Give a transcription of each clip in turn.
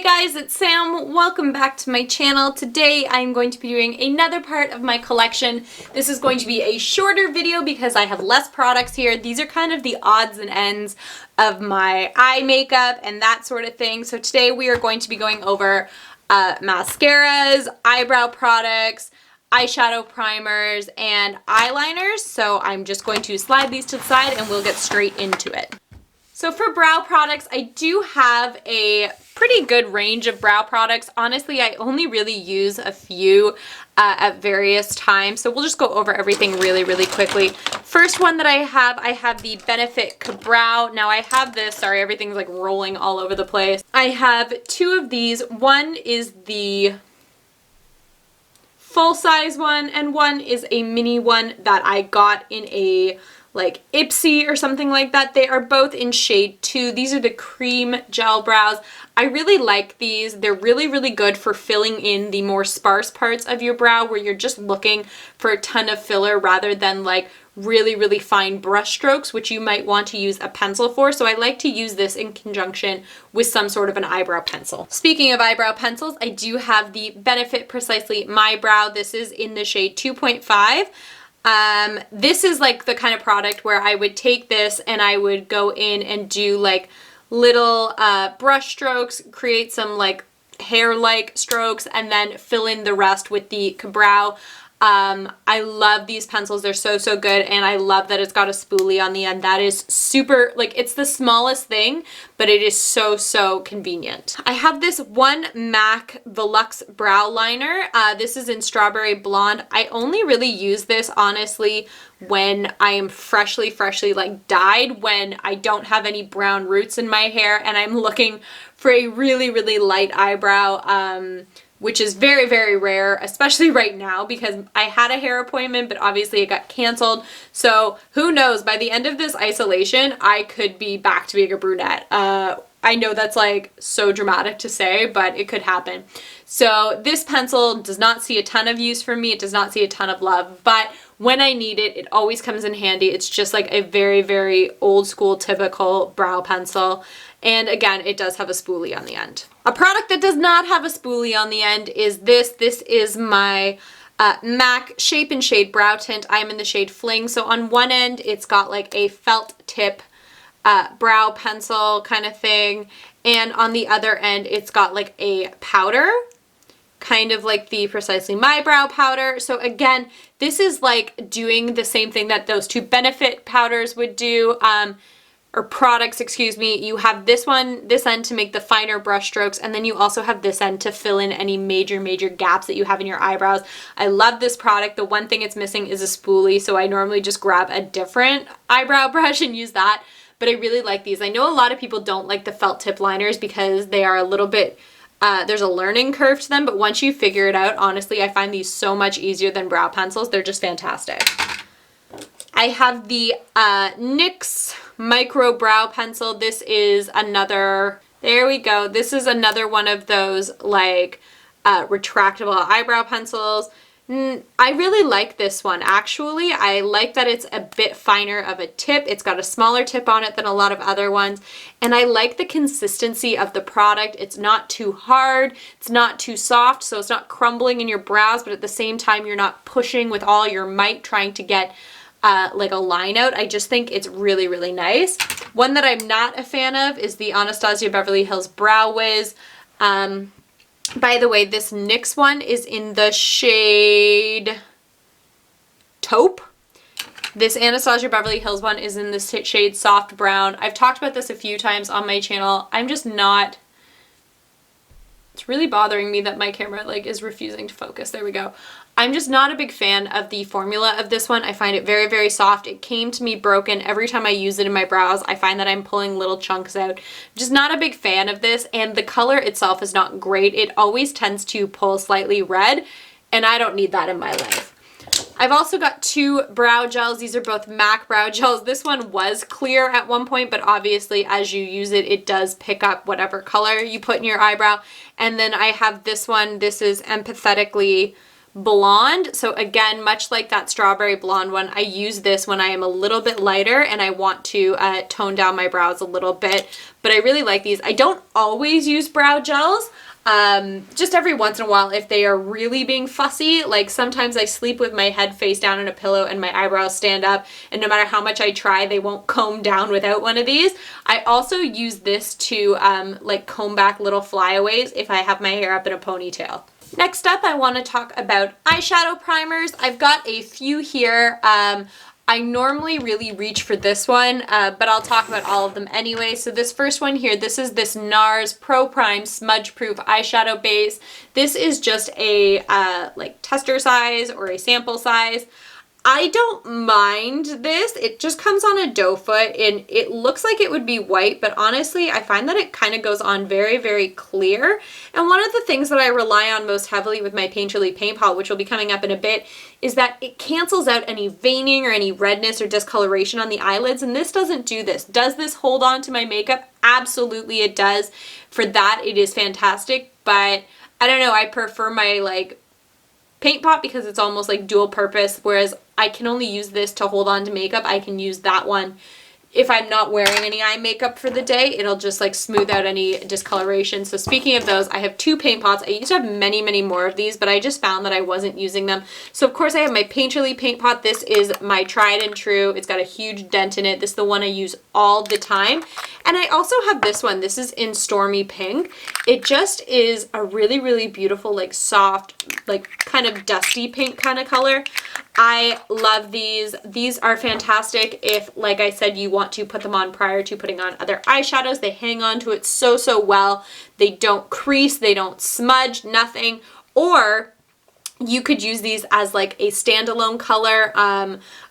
Hey guys, it's Sam. Welcome back to my channel. Today I'm going to be doing another part of my collection. This is going to be a shorter video because I have less products here. These are kind of the odds and ends of my eye makeup and that sort of thing. So today we are going to be going over mascaras, eyebrow products, eyeshadow primers, and eyeliners. So I'm just going to slide these to the side and we'll get straight into it. So for brow products, I do have a pretty good range of brow products. Honestly, I only really use a few at various times. So we'll just go over everything really quickly. First one that I have the Benefit Ka-Brow. Now I have this, sorry, everything's like rolling all over the place. I have two of these. One is the full-size one and one is a mini one that I got in a like Ipsy or something like that. They are both in shade 2. These are the cream gel brows. I really like these. They're really good for filling in the more sparse parts of your brow where you're just looking for a ton of filler rather than like really fine brush strokes, which you might want to use a pencil for. So I like to use this in conjunction with some sort of an eyebrow pencil. Speaking of eyebrow pencils, I do have the Benefit Precisely My Brow. This is in the shade 2.5. This is like the kind of product where I would take this and I would go in and do like little brush strokes, create some like hair-like strokes, and then fill in the rest with the Ka-Brow. I love these pencils. They're so good, and I love that it's got a spoolie on the end. That is super, like, it's the smallest thing, but it is so convenient. I have this one MAC Veluxe brow liner. This is in Strawberry Blonde. I only really use this, honestly, when I am freshly like dyed, when I don't have any brown roots in my hair, and I'm looking for a really light eyebrow, which is very rare, especially right now because I had a hair appointment, but obviously it got canceled. So who knows, by the end of this isolation, I could be back to being a brunette. I know that's like so dramatic to say, but it could happen. So this pencil does not see a ton of use for me. It does not see a ton of love, but when I need it, it always comes in handy. It's just like a very old school typical brow pencil. And again, it does have a spoolie on the end. A product that does not have a spoolie on the end is this. This is my MAC Shape and Shade Brow Tint. I'm in the shade Fling. So on one end, it's got like a felt tip brow pencil kind of thing. And on the other end, it's got like a powder, kind of like the Precisely My Brow powder. So again, this is like doing the same thing that those two Benefit powders would do. Or products, excuse me. You have this one, this end to make the finer brush strokes, and then you also have this end to fill in any major gaps that you have in your eyebrows. I love this product. The one thing it's missing is a spoolie, so I normally just grab a different eyebrow brush and use that, but I really like these. I know a lot of people don't like the felt tip liners because they are a little bit, there's a learning curve to them, but once you figure it out, honestly, I find these so much easier than brow pencils. They're just fantastic. I have the NYX Micro Brow Pencil. This is another, there we go. This is another one of those like retractable eyebrow pencils. I really like this one, actually. I like that it's a bit finer of a tip. It's got a smaller tip on it than a lot of other ones. And I like the consistency of the product. It's not too hard. It's not too soft, so it's not crumbling in your brows, but at the same time, you're not pushing with all your might trying to get like a line out. I just think it's really nice. One that I'm not a fan of is the Anastasia Beverly Hills Brow Wiz. By the way, this NYX one is in the shade Taupe. This Anastasia Beverly Hills one is in the shade Soft Brown. I've talked about this a few times on my channel. I'm just not, it's really bothering me that my camera like is refusing to focus. There we go. I'm just not a big fan of the formula of this one. I find it very soft. It came to me broken. Every time I use it in my brows, I find that I'm pulling little chunks out. I'm just not a big fan of this, and the color itself is not great. It always tends to pull slightly red, and I don't need that in my life. I've also got two brow gels. These are both MAC brow gels. This one was clear at one point, but obviously as you use it, it does pick up whatever color you put in your eyebrow. And then I have this one. This is Empathetically blonde. So again, much like that strawberry blonde one, I use this when I am a little bit lighter and I want to tone down my brows a little bit. But I really like these. I don't always use brow gels. Just every once in a while if they are really being fussy. Like sometimes I sleep with my head face down in a pillow and my eyebrows stand up, and no matter how much I try, they won't comb down without one of these. I also use this to like comb back little flyaways if I have my hair up in a ponytail. Next up, I want to talk about eyeshadow primers. I've got a few here. I normally really reach for this one, but I'll talk about all of them anyway. So this first one here, this is this NARS Pro Prime Smudge Proof Eyeshadow Base. This is just a like tester size or a sample size. I don't mind this. It just comes on a doe foot and it looks like it would be white, but honestly, I find that it kind of goes on very, very clear. And one of the things that I rely on most heavily with my Painterly Paint Pot, which will be coming up in a bit, is that it cancels out any veining or any redness or discoloration on the eyelids, and this doesn't do this. Does this hold on to my makeup? Absolutely it does. For that, it is fantastic, but I don't know, I prefer my like paint pot because it's almost like dual purpose, whereas I can only use this to hold on to makeup. I can use that one if I'm not wearing any eye makeup for the day. It'll just like smooth out any discoloration. So speaking of those, I have two paint pots. I used to have many, many more of these, but I just found that I wasn't using them. So of course I have my Painterly Paint Pot. This is my tried and true. It's got a huge dent in it. This is the one I use all the time. And I also have this one. This is in Stormy Pink. It just is a really, really beautiful, like soft, like kind of dusty pink kind of color. I love these. These are fantastic if, like I said, you want to put them on prior to putting on other eyeshadows. They hang on to it so, so well. They don't crease, they don't smudge, nothing. Or you could use these as like a standalone color.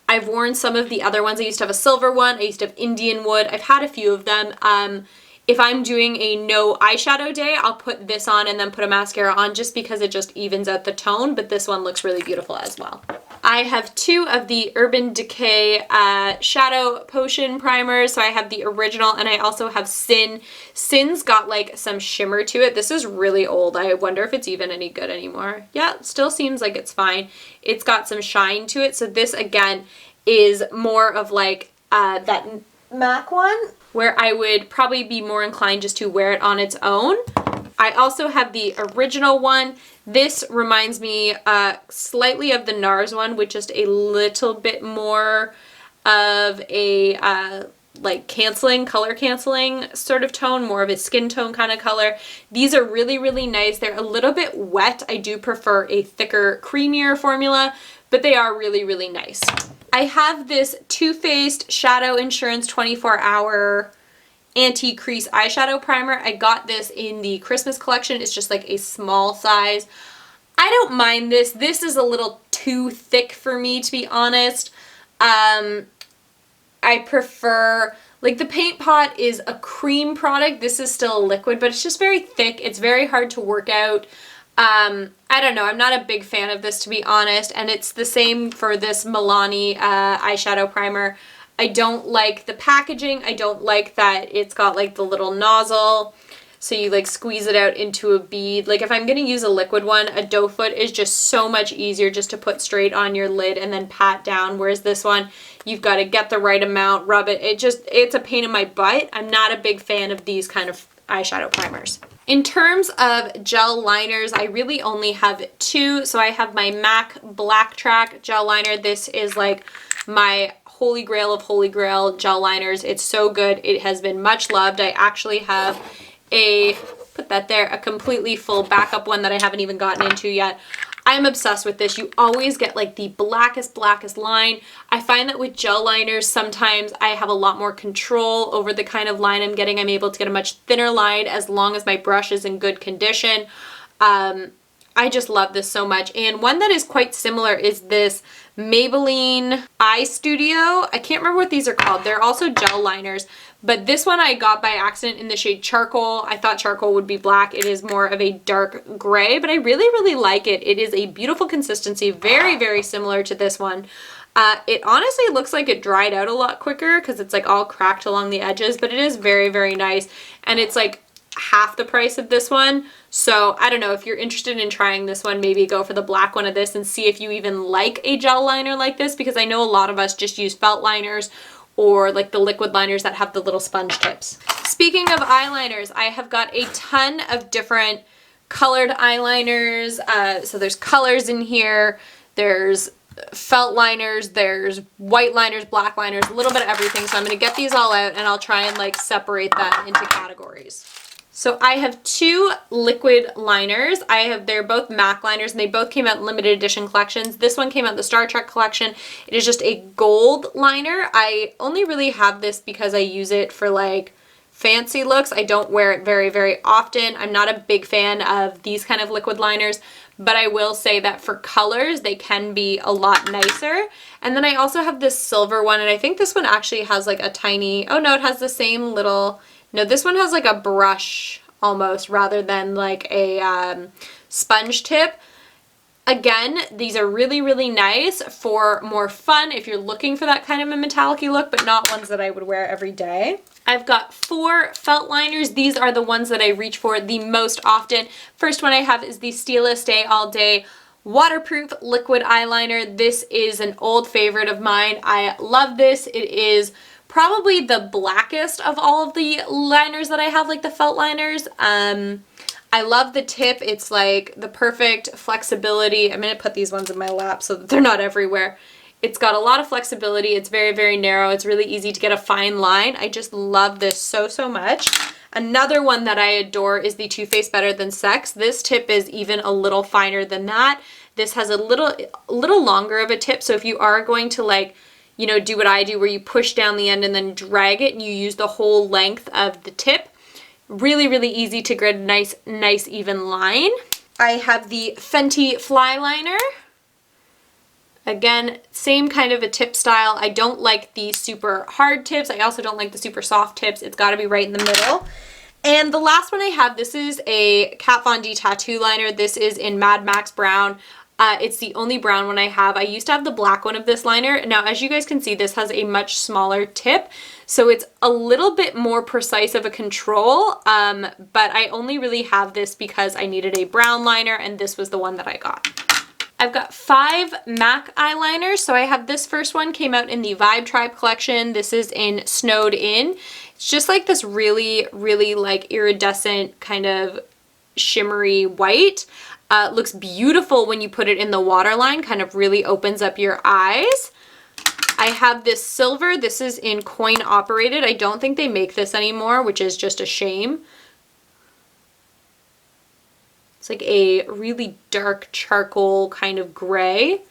I've worn some of the other ones. I used to have a silver one. I used to have Indian wood. I've had a few of them. If I'm doing a no eyeshadow day, I'll put this on and then put a mascara on just because it just evens out the tone, but this one looks really beautiful as well. I have two of the Urban Decay Shadow Potion primers. So I have the original and I also have Sin. Sin's got like some shimmer to it. This is really old. I wonder if it's even any good anymore. Yeah, it still seems like it's fine. It's got some shine to it. So this again is more of like that MAC one, where I would probably be more inclined just to wear it on its own. I also have the original one. This reminds me slightly of the NARS one with just a little bit more of a like color canceling sort of tone, more of a skin tone kind of color. These are really, really nice. They're a little bit wet. I do prefer a thicker, creamier formula, but they are really, really nice. I have this Too Faced Shadow Insurance 24-Hour Anti-Crease Eyeshadow Primer. I got this in the Christmas collection. It's just like a small size. I don't mind this. This is a little too thick for me, to be honest. I prefer, like, the Paint Pot is a cream product. This is still a liquid, but it's just very thick. It's very hard to work out. I don't know, I'm not a big fan of this, to be honest, and it's the same for this Milani eyeshadow primer. I don't like the packaging. I don't like that it's got like the little nozzle, so you like squeeze it out into a bead. Like if I'm going to use a liquid one, a doe foot is just so much easier just to put straight on your lid and then pat down, whereas this one, you've got to get the right amount, rub it. It's a pain in my butt. I'm not a big fan of these kind of eyeshadow primers. In terms of gel liners, I really only have two. So I have my MAC Blacktrack gel liner. This is like my holy grail of holy grail gel liners. It's so good. It has been much loved. I actually have a completely full backup one that I haven't even gotten into yet. I'm obsessed with this. You always get like the blackest line. I find that with gel liners, sometimes I have a lot more control over the kind of line I'm getting. I'm able to get a much thinner line as long as my brush is in good condition. I just love this so much. And one that is quite similar is this Maybelline Eye Studio. I can't remember what these are called. They're also gel liners, but this one I got by accident in the shade Charcoal. I thought Charcoal would be black. It is more of a dark gray, but I really, really like it. It is a beautiful consistency, very, very similar to this one. It honestly looks like it dried out a lot quicker because it's like all cracked along the edges, but it is very, very nice. And it's like half the price of this one. So I don't know, if you're interested in trying this one, maybe go for the black one of this and see if you even like a gel liner like this, because I know a lot of us just use felt liners or like the liquid liners that have the little sponge tips. Speaking of eyeliners, I have got a ton of different colored eyeliners. So there's colors in here, there's felt liners, there's white liners, black liners, a little bit of everything. So I'm going to get these all out and I'll try and like separate them into categories. So I have two liquid liners. They're both MAC liners and they both came out in limited edition collections. This one came out in the Star Trek collection. It is just a gold liner. I only really have this because I use it for like fancy looks. I don't wear it very, very often. I'm not a big fan of these kind of liquid liners, but I will say that for colors, they can be a lot nicer. And then I also have this silver one, and I think this one actually has like a tiny, oh no, it has the same little, no, this one has like a brush almost rather than like a sponge tip. Again, these are really, really nice for more fun if you're looking for that kind of a metallic-y look, but not ones that I would wear every day. I've got 4 felt liners. These are the ones that I reach for the most often. First one I have is the STILA Stay All Day Waterproof Liquid Eyeliner. This is an old favorite of mine. I love this. It is probably the blackest of all of the liners that I have, like the felt liners. I love the tip. It's like the perfect flexibility. I'm going to put these ones in my lap so that they're not everywhere. It's got a lot of flexibility. It's very, very narrow. It's really easy to get a fine line. I just love this so, so much. Another one that I adore is the Too Faced Better Than Sex. This tip is even a little finer than that. This has a little longer of a tip. So if you are going to like, you know, do what I do where you push down the end and then drag it and you use the whole length of the tip, really, really easy to get a nice even line. I have the Fenty Fly Liner. Again, same kind of a tip style. I don't like the super hard tips. I also don't like the super soft tips. It's got to be right in the middle. And the last one I have, this is a Kat Von D tattoo liner. This is in Mad Max Brown. It's the only brown one I have. I used to have the black one of this liner. Now, as you guys can see, this has a much smaller tip, so it's a little bit more precise of a control, but I only really have this because I needed a brown liner, and this was the one that I got. I've got 5 MAC eyeliners. So I have this first one, came out in the Vibe Tribe collection. This is in Snowed In. It's just like this really, really like iridescent kind of shimmery white. Looks beautiful when you put it in the waterline, kind of really opens up your eyes. I have this silver. This is in coin operated. I don't think they make this anymore, which is just a shame. It's like a really dark charcoal kind of gray.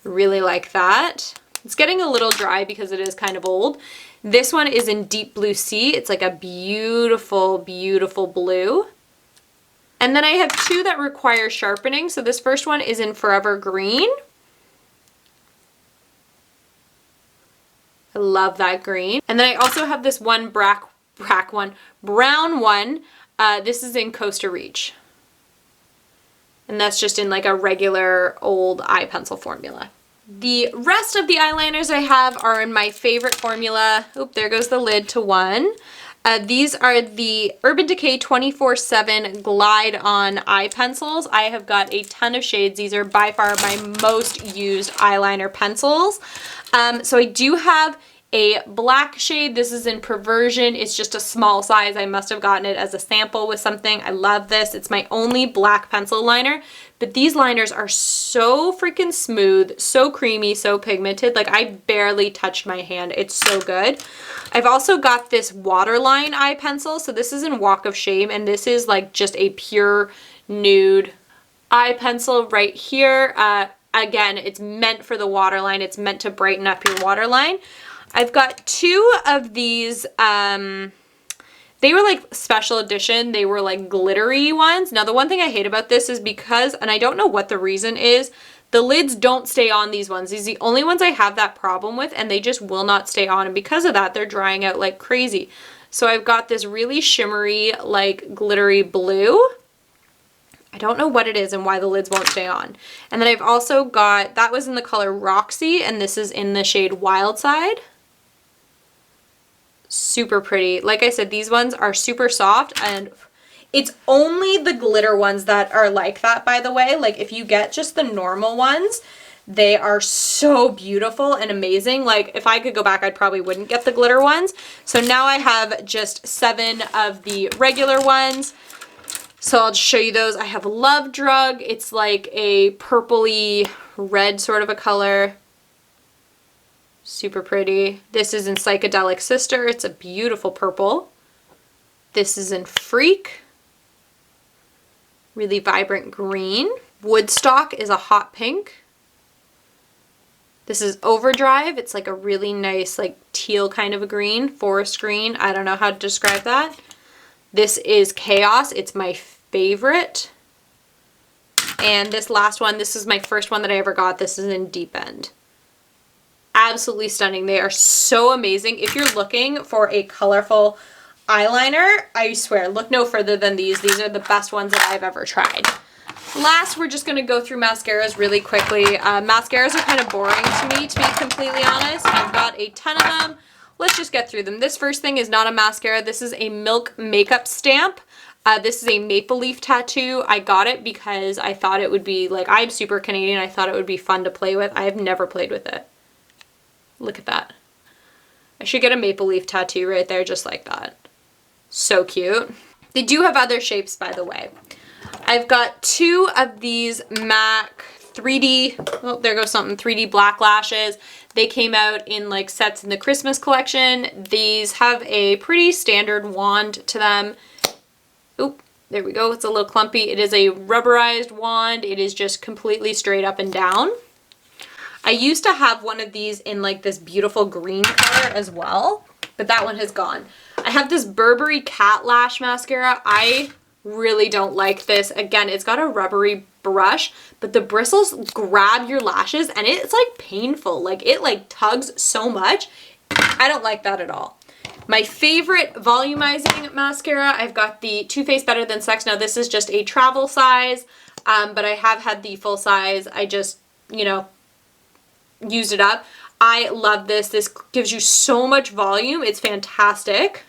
Really like that. It's getting a little dry because it is kind of old. This one is in Deep Blue Sea. It's like a beautiful, beautiful blue. And then I have 2 that require sharpening. So this first one is in Forever Green. I love that green. And then I also have this one brown one. This is in Costa Reach. And that's just in like a regular old eye pencil formula. The rest of the eyeliners I have are in my favorite formula. Oop, there goes the lid to one. These are the Urban Decay 24/7 Glide On eye pencils. I have got a ton of shades. These are by far my most used eyeliner pencils. So I do have a black shade. This is in Perversion. It's just a small size. I must have gotten it as a sample with something. I love this. It's my only black pencil liner, but these liners are so freaking smooth, so creamy, so pigmented. Like I barely touched my hand. It's so good. I've also got this Waterline eye pencil. So this is in Walk of Shame, and this is like just a pure nude eye pencil right here. Again, it's meant for the waterline. It's meant to brighten up your waterline. I've got 2 of these, they were like special edition. They were like glittery ones. Now the one thing I hate about this is because, and I don't know what the reason is, the lids don't stay on these ones. These are the only ones I have that problem with, and they just will not stay on. And because of that, they're drying out like crazy. So I've got this really shimmery, like glittery blue. I don't know what it is and why the lids won't stay on. And then I've also got, that was in the color Roxy, and this is in the shade Wild Side. Super pretty. Like I said, these ones are super soft, and It's only the glitter ones that are like that, by the way. Like if you get just the normal ones, they are so beautiful and amazing. Like if I could go back, I probably wouldn't get the glitter ones. So now I have just 7 of the regular ones. So I'll just show you those. I have Love Drug. It's like a purpley red sort of a color. Super pretty. This is in Psychedelic Sister. It's a beautiful purple. This is in Freak. Really vibrant green. Woodstock is a hot pink. This is Overdrive. It's like a really nice like teal kind of a green, forest green. I don't know how to describe that. This is Chaos. It's my favorite. And this last one, this is my first one that I ever got. This is in Deep End. Absolutely stunning. They are so amazing. If you're looking for a colorful eyeliner, I swear, look no further than these. These are the best ones that I've ever tried. Last, we're just going to go through mascaras really quickly. Mascaras are kind of boring to me, to be completely honest. I've got a ton of them. Let's just get through them. This first thing is not a mascara. This is a Milk Makeup Stamp. This is a maple leaf tattoo. I got it because I thought it would be, like, I'm super Canadian. I thought it would be fun to play with. I have never played with it. Look at that. I should get a maple leaf tattoo right there just like that. So cute. They do have other shapes, by the way. I've got 2 of these MAC 3D, oh, there goes something, 3D black lashes. They came out in like sets in the Christmas collection. These have a pretty standard wand to them. Oop, there we go. It's a little clumpy. It is a rubberized wand. It is just completely straight up and down. I used to have one of these in like this beautiful green color as well, but that one has gone. I have this Burberry Cat Lash Mascara. I really don't like this. Again, it's got a rubbery brush, but the bristles grab your lashes and it's like painful. Like it like tugs so much. I don't like that at all. My favorite volumizing mascara, I've got the Too Faced Better Than Sex. Now this is just a travel size, but I have had the full size. I just, you know, used it up. I love this. This gives you so much volume. It's fantastic.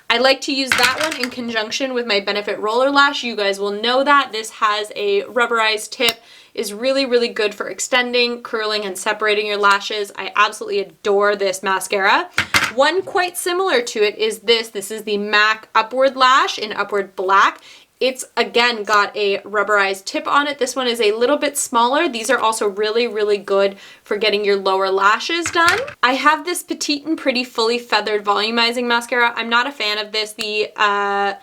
I like to use that one in conjunction with my Benefit Roller Lash. You guys will know that. This has a rubberized tip, is really, really good for extending, curling, and separating your lashes. I absolutely adore this mascara. One quite similar to it is this. This is the MAC Upward Lash in Upward Black. It's, again, got a rubberized tip on it. This one is a little bit smaller. These are also really, really good for getting your lower lashes done. I have this Petite and Pretty Fully Feathered Volumizing Mascara. I'm not a fan of this. The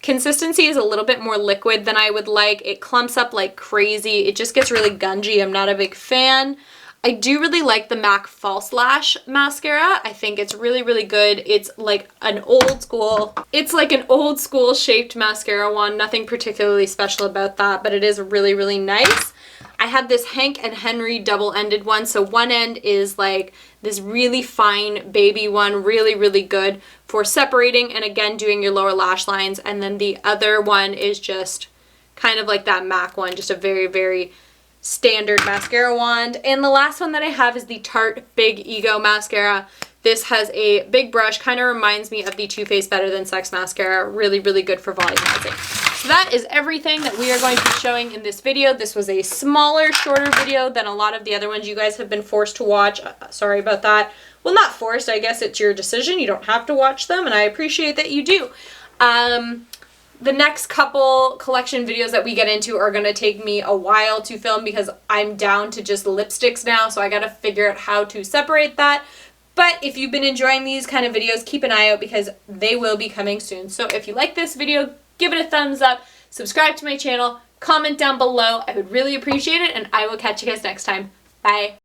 consistency is a little bit more liquid than I would like. It clumps up like crazy. It just gets really gungy. I'm not a big fan. I do really like the MAC False Lash Mascara. I think it's really, really good. It's like an old school, shaped mascara wand. Nothing particularly special about that, but it is really, really nice. I have this Hank and Henry double-ended one. So one end is like this really fine baby one, really, really good for separating and again doing your lower lash lines. And then the other one is just kind of like that MAC one, just a very, very standard mascara wand. And the last one that I have is the Tarte Big Ego Mascara. This has a big brush, kind of reminds me of the Too Faced Better Than Sex Mascara. Really, really good for volumizing. So that is everything that we are going to be showing in this video. This was a smaller, shorter video than a lot of the other ones you guys have been forced to watch. Sorry about that. Well, not forced, I guess it's your decision. You don't have to watch them, and I appreciate that you do. The next couple collection videos that we get into are going to take me a while to film because I'm down to just lipsticks now, so I got to figure out how to separate that. But if you've been enjoying these kind of videos, keep an eye out because they will be coming soon. So if you like this video, give it a thumbs up, subscribe to my channel, comment down below. I would really appreciate it, and I will catch you guys next time. Bye.